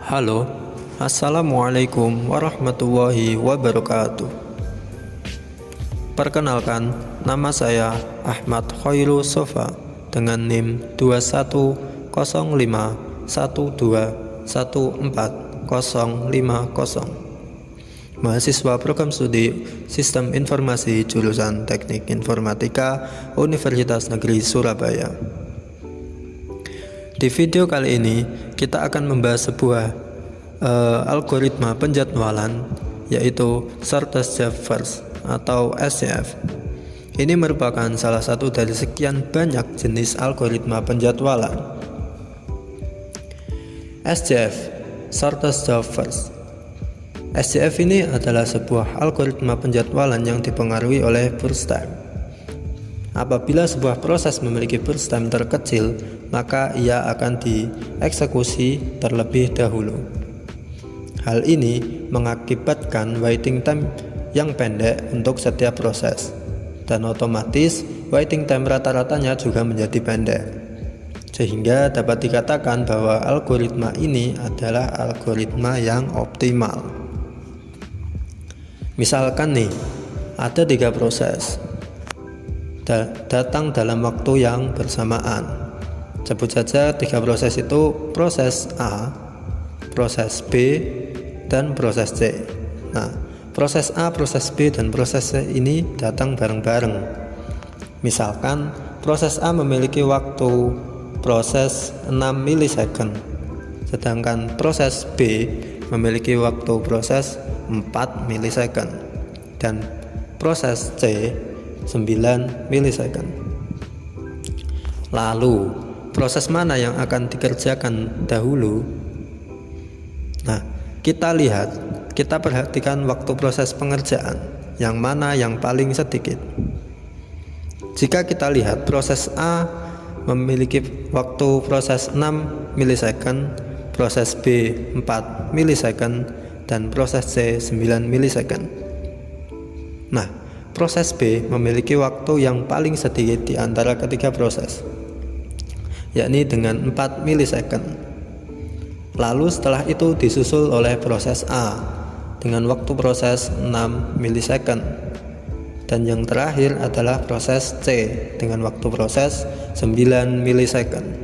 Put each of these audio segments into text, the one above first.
Halo, Assalamualaikum warahmatullahi wabarakatuh. Perkenalkan, nama saya Ahmad Khoirul Sofa dengan NIM 21051450. Mahasiswa program studi Sistem Informasi jurusan Teknik Informatika Universitas Negeri Surabaya. Di video kali ini kita akan membahas sebuah algoritma penjadwalan, yaitu Shortest Job First atau SJF. Ini merupakan salah satu dari sekian banyak jenis algoritma penjadwalan. SJF, Shortest Job First. SJF ini adalah sebuah algoritma penjadwalan yang dipengaruhi oleh burst time. Apabila sebuah proses memiliki burst time terkecil, maka ia akan dieksekusi terlebih dahulu. Hal ini mengakibatkan waiting time yang pendek untuk setiap proses, dan otomatis waiting time rata-ratanya juga menjadi pendek, sehingga dapat dikatakan bahwa algoritma ini adalah algoritma yang optimal. Misalkan nih, ada 3 proses datang dalam waktu yang bersamaan. Sebut saja 3 proses itu proses A, proses B, dan proses C. Nah, proses A, proses B, dan proses C ini datang bareng-bareng. Misalkan proses A memiliki waktu proses 6 milisecond, sedangkan proses B memiliki waktu proses 4 milisecond, dan proses C 9 milisecond. Lalu, proses mana yang akan dikerjakan dahulu? Nah, kita perhatikan waktu proses pengerjaan, yang mana yang paling sedikit. Jika kita lihat proses A memiliki waktu proses 6 milisecond, proses B 4 milisecond, dan proses C 9 milisecond. Nah, proses B memiliki waktu yang paling sedikit di antara ketiga proses, yakni dengan 4 milisecond. Lalu setelah itu disusul oleh proses A dengan waktu proses 6 milisecond. Dan yang terakhir adalah proses C dengan waktu proses 9 milisecond.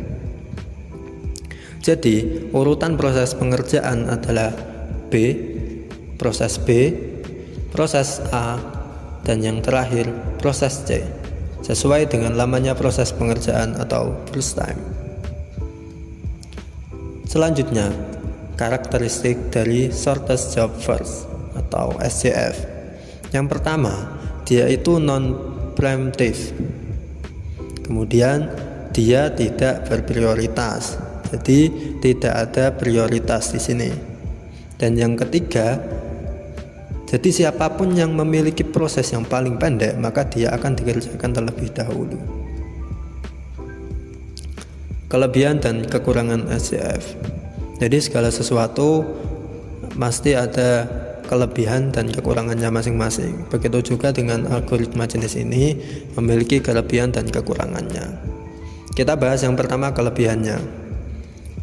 Jadi, urutan proses pengerjaan adalah proses B, proses A, dan yang terakhir proses C, sesuai dengan lamanya proses pengerjaan atau burst time. Selanjutnya, karakteristik dari Shortest Job First atau SJF. Yang pertama, dia itu non-preemptive. Kemudian, dia tidak berprioritas. Jadi, tidak ada prioritas di sini. Dan yang ketiga, jadi siapapun yang memiliki proses yang paling pendek, maka dia akan dikerjakan terlebih dahulu. Kelebihan dan kekurangan SJF. Jadi segala sesuatu pasti ada kelebihan dan kekurangannya masing-masing. Begitu juga dengan algoritma jenis ini memiliki kelebihan dan kekurangannya. Kita bahas yang pertama, kelebihannya.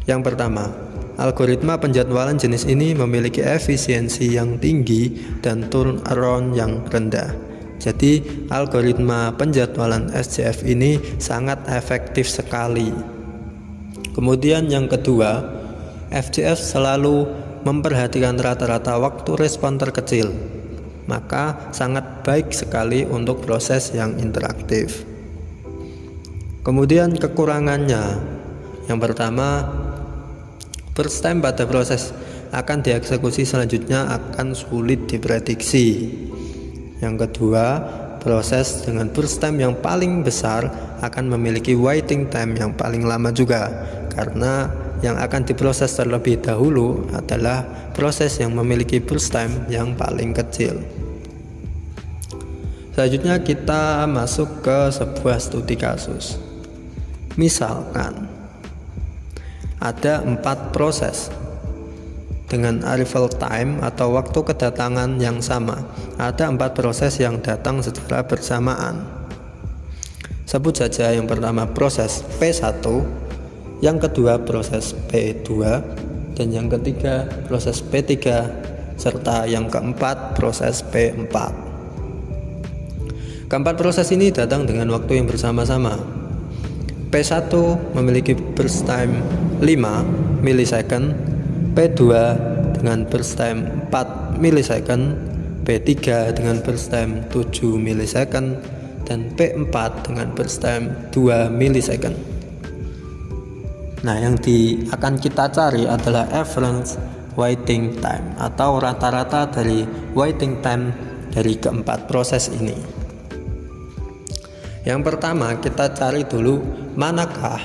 Yang pertama, algoritma penjadwalan jenis ini memiliki efisiensi yang tinggi dan turnaround yang rendah. Jadi, algoritma penjadwalan SJF ini sangat efektif sekali. Kemudian yang kedua, SJF selalu memperhatikan rata-rata waktu respon terkecil. Maka sangat baik sekali untuk proses yang interaktif. Kemudian kekurangannya. Yang pertama, burst time pada proses akan dieksekusi selanjutnya akan sulit diprediksi. Yang kedua, proses dengan burst time yang paling besar akan memiliki waiting time yang paling lama juga, karena yang akan diproses terlebih dahulu adalah proses yang memiliki burst time yang paling kecil. Selanjutnya kita masuk ke sebuah studi kasus. Misalkan ada 4 proses dengan arrival time atau waktu kedatangan yang sama. Ada 4 proses yang datang secara bersamaan. Sebut saja yang pertama proses P1, yang kedua proses P2, dan yang ketiga proses P3, serta yang keempat proses P4. Keempat proses ini datang dengan waktu yang bersama-sama. P1 memiliki burst time 5 milisecond, P2 dengan burst time 4 milisecond, P3 dengan burst time 7 milisecond, dan P4 dengan burst time 2 milisecond. Nah, yang akan kita cari adalah average waiting time atau rata-rata dari waiting time dari keempat proses ini. Yang pertama, kita cari dulu manakah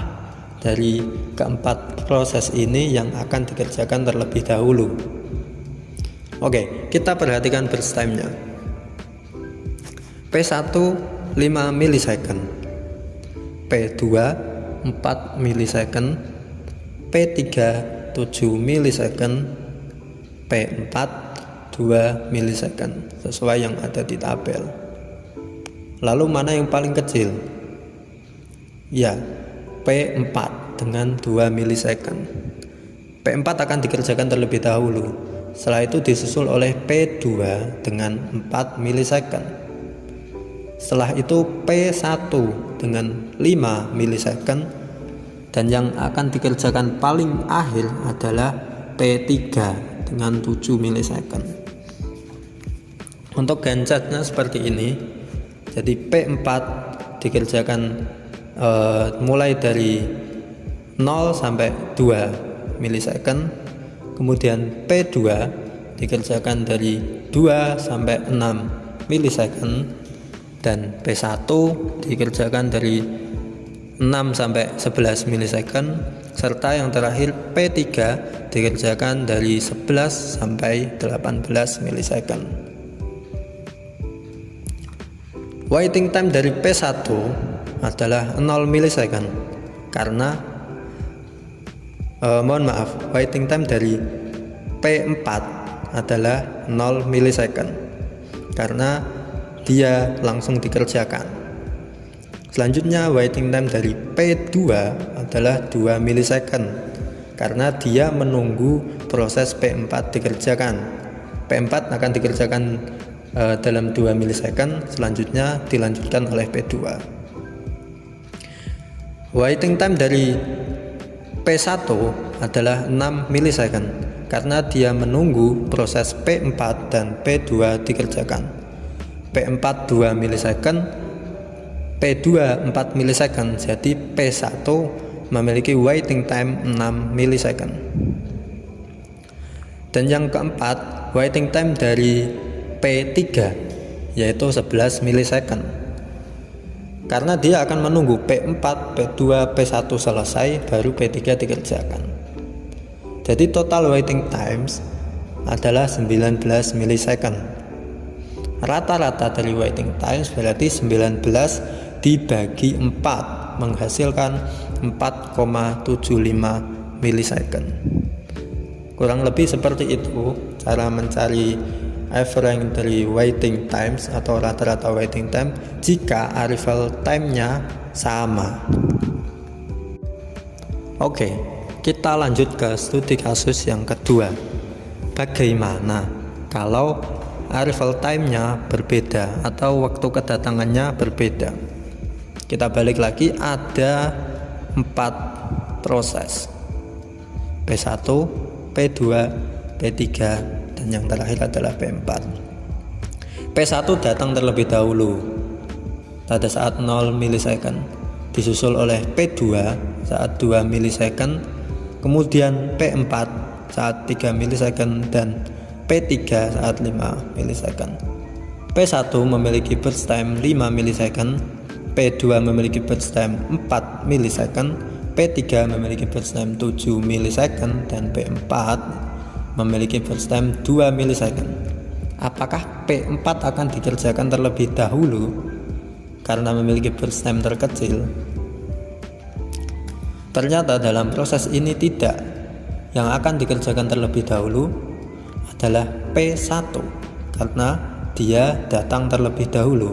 dari keempat proses ini yang akan dikerjakan terlebih dahulu. Oke, kita perhatikan burst time-nya. P1 5 milisecond, P2 4 milisecond, P3 7 milisecond, P4 2 milisecond, sesuai yang ada di tabel. Lalu mana yang paling kecil? Ya, P4 dengan 2 milisecond. P4 akan dikerjakan terlebih dahulu. Setelah itu disusul oleh P2 dengan 4 milisecond. Setelah itu P1 dengan 5 milisecond, dan yang akan dikerjakan paling akhir adalah P3 dengan 7 milisecond. Untuk Gantt chartnya seperti ini. Jadi P4 dikerjakan mulai dari 0 sampai 2 milisecond, kemudian P2 dikerjakan dari 2 sampai 6 milisecond, dan P1 dikerjakan dari 6 sampai 11 milisecond, serta yang terakhir P3 dikerjakan dari 11 sampai 18 milisecond. Waiting time dari P1 adalah 0 milisecond karena waiting time dari P4 adalah 0 milisecond karena dia langsung dikerjakan. Selanjutnya waiting time dari P2 adalah 2 milisecond karena dia menunggu proses P4 dikerjakan. P4 akan dikerjakan dalam 2 milisecond, selanjutnya dilanjutkan oleh P2. Waiting time dari P1 adalah 6 milisecond karena dia menunggu proses P4 dan P2 dikerjakan. P4 2 milisecond, P2 4 milisecond, jadi P1 memiliki waiting time 6 milisecond. Dan yang keempat, waiting time dari P3 yaitu 11 milisecond karena dia akan menunggu P4, P2, P1 selesai baru P3 dikerjakan. Jadi total waiting times adalah 19 milisecond. Rata-rata dari waiting times berarti 19 dibagi 4 menghasilkan 4,75 milisecond. Kurang lebih seperti itu cara mencari average dari waiting times atau rata-rata waiting time jika arrival time-nya sama. Oke, kita lanjut ke studi kasus yang kedua. Bagaimana kalau arrival time-nya berbeda atau waktu kedatangannya berbeda? Kita balik lagi, ada 4 proses, P1, P2, P3, dan yang terakhir adalah P4. P1 datang terlebih dahulu pada saat 0 milisecond, disusul oleh P2 saat 2 milisecond, kemudian P4 saat 3 milisecond, dan P3 saat 5 milisecond. P1 memiliki burst time 5 milisecond, P2 memiliki burst time 4 milisecond, P3 memiliki burst time 7 milisecond, dan P4 memiliki burst time 2 milisecond. Apakah P4 akan dikerjakan terlebih dahulu karena memiliki burst time terkecil? Ternyata dalam proses ini tidak. Yang akan dikerjakan terlebih dahulu adalah P1 karena dia datang terlebih dahulu.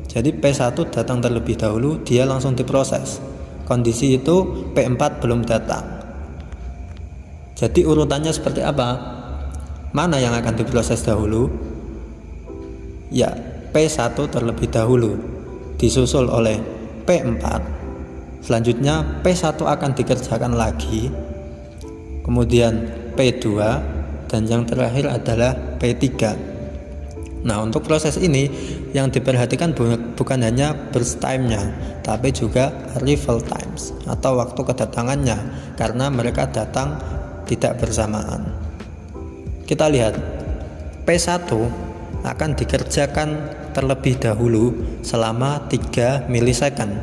Jadi P1 datang terlebih dahulu, dia langsung diproses. Kondisi itu P4 belum datang. Jadi urutannya seperti apa? Mana yang akan diproses dahulu? Ya, P1 terlebih dahulu, disusul oleh P4. Selanjutnya P1 akan dikerjakan lagi, kemudian P2, dan yang terakhir adalah P3. Nah, untuk proses ini yang diperhatikan bukan hanya burst time-nya, tapi juga arrival times atau waktu kedatangannya, karena mereka datang tidak bersamaan. Kita lihat, P1 akan dikerjakan terlebih dahulu selama 3 milisecond.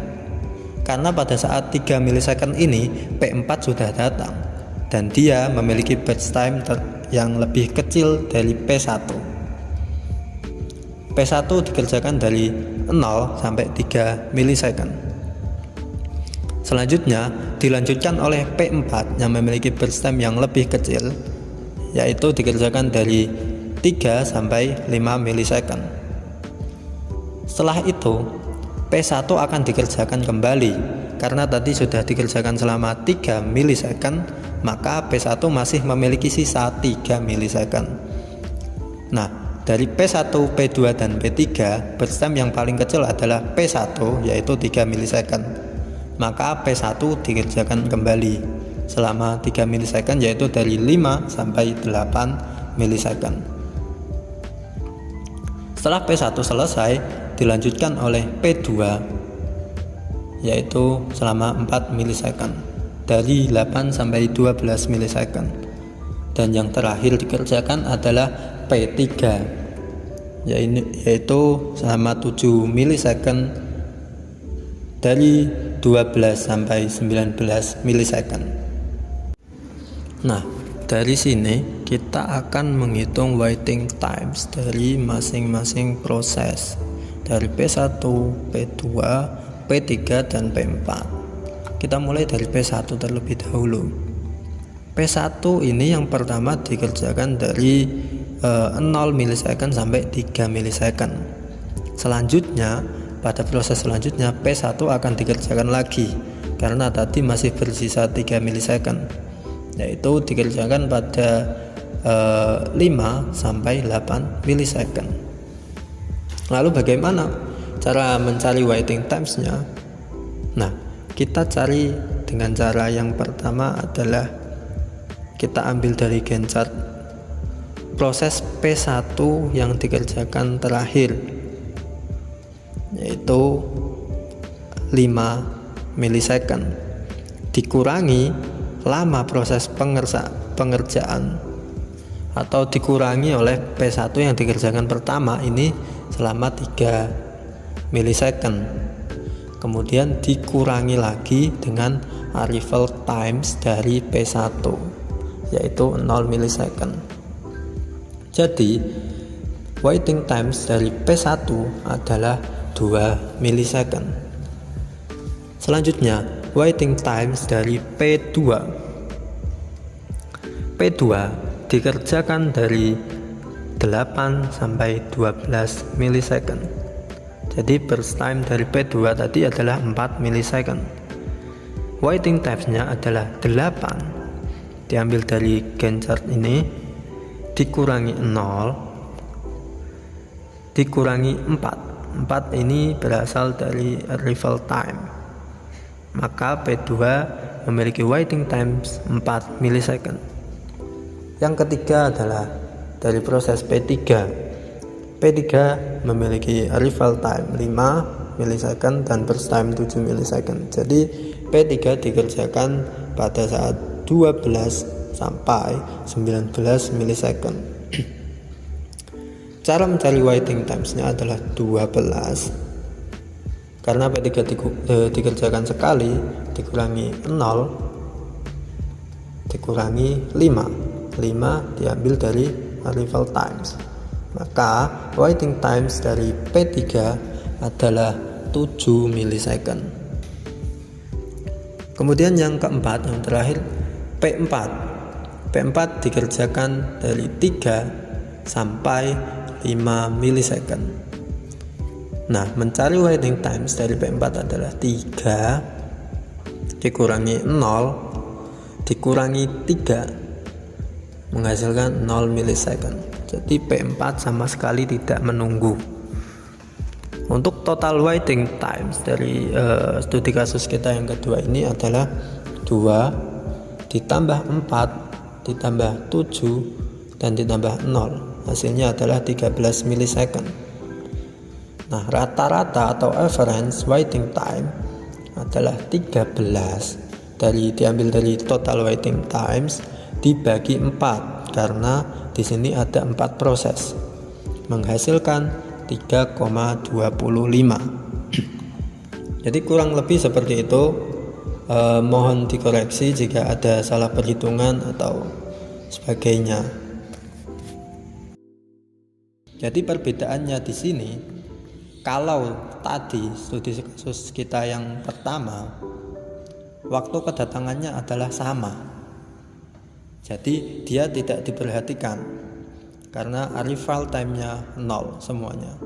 Karena pada saat 3 milisecond ini P4 sudah datang dan dia memiliki burst time yang lebih kecil dari P1. P1 dikerjakan dari 0 sampai 3 milisecond. Selanjutnya dilanjutkan oleh P4 yang memiliki burst time yang lebih kecil, yaitu dikerjakan dari 3 sampai 5 milisecond. Setelah itu P1 akan dikerjakan kembali. Karena tadi sudah dikerjakan selama 3 milisecond, maka P1 masih memiliki sisa 3 milisecond. Nah, dari P1, P2, dan P3, burst time yang paling kecil adalah P1, yaitu 3 milisecond. Maka P1 dikerjakan kembali selama 3 milisecond, yaitu dari 5 sampai 8 milisecond. Setelah P1 selesai, dilanjutkan oleh P2, yaitu selama 4 milisecond, dari 8 sampai 12 milisecond. Dan yang terakhir dikerjakan adalah P3, yaitu selama 7 milisecond, dari 12 sampai 19 milisecond. Nah, dari sini kita akan menghitung waiting times dari masing-masing proses, dari P1, P2, P3, dan P4. Kita mulai dari P1 terlebih dahulu. P1 ini yang pertama dikerjakan dari 0 milisecond sampai 3 milisecond. Selanjutnya, pada proses selanjutnya P1 akan dikerjakan lagi karena tadi masih bersisa 3 milisecond, yaitu dikerjakan pada 5 sampai 8 milisecond. Lalu bagaimana cara mencari waiting times-nya? Nah, kita cari dengan cara yang pertama adalah kita ambil dari Gantt chart proses P1 yang dikerjakan terakhir, yaitu 5 milisecond dikurangi lama proses pengerjaan atau dikurangi oleh P1 yang dikerjakan pertama ini selama 3 milisecond, kemudian dikurangi lagi dengan arrival times dari P1, yaitu 0 milisecond. Jadi waiting times dari P1 adalah 2 milisecond. Selanjutnya waiting times dari P2. P2 dikerjakan dari 8 sampai 12 milisecond. Jadi burst time dari P2 tadi adalah 4 milisecond. Waiting times-nya adalah 8 diambil dari Gantt chart ini dikurangi 0 dikurangi 4. 4 ini berasal dari arrival time, maka P2 memiliki waiting times 4 milisecond. Yang ketiga adalah dari proses P3. P3 memiliki arrival time 5 milisecond dan burst time 7 milisecond. Jadi P3 dikerjakan pada saat 12 sampai 19 milisecond. Cara mencari waiting times-nya adalah 12. Karena P3 dikerjakan sekali, dikurangi 0 dikurangi 5 diambil dari arrival times, maka waiting times dari P3 adalah 7 milisecond. Kemudian yang keempat, yang terakhir, P4. P4 dikerjakan dari 3 sampai 5 milisecond. Nah, mencari waiting times dari P4 adalah 3 dikurangi 0 dikurangi 3 menghasilkan 0 milisecond. Jadi P4 sama sekali tidak menunggu. Untuk total waiting times dari studi kasus kita yang kedua ini adalah 2 ditambah 4 ditambah 7 dan ditambah 0. Hasilnya adalah 13 milisecond. Nah, rata-rata atau average waiting time adalah 13 diambil dari total waiting times dibagi 4 karena di sini ada 4 proses menghasilkan 3,25. Jadi kurang lebih seperti itu. Mohon dikoreksi jika ada salah perhitungan atau sebagainya. Jadi perbedaannya di sini, kalau tadi studi kasus kita yang pertama waktu kedatangannya adalah sama, jadi dia tidak diperhatikan karena arrival time-nya 0 semuanya.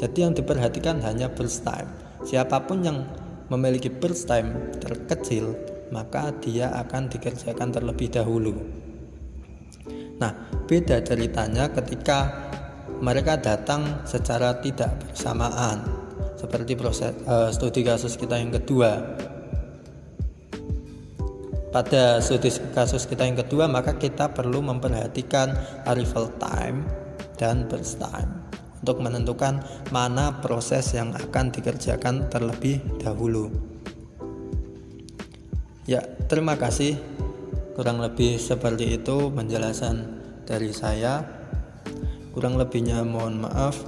Jadi yang diperhatikan hanya burst time. Siapapun yang memiliki burst time terkecil, maka dia akan dikerjakan terlebih dahulu. Nah, beda ceritanya ketika mereka datang secara tidak bersamaan, seperti proses studi kasus kita yang kedua. Pada studi kasus kita yang kedua, maka kita perlu memperhatikan arrival time dan burst time untuk menentukan mana proses yang akan dikerjakan terlebih dahulu. Ya, terima kasih. Kurang lebih seperti itu penjelasan dari saya. Kurang lebihnya mohon maaf.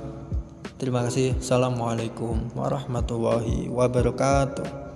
Terima kasih. Assalamualaikum warahmatullahi wabarakatuh.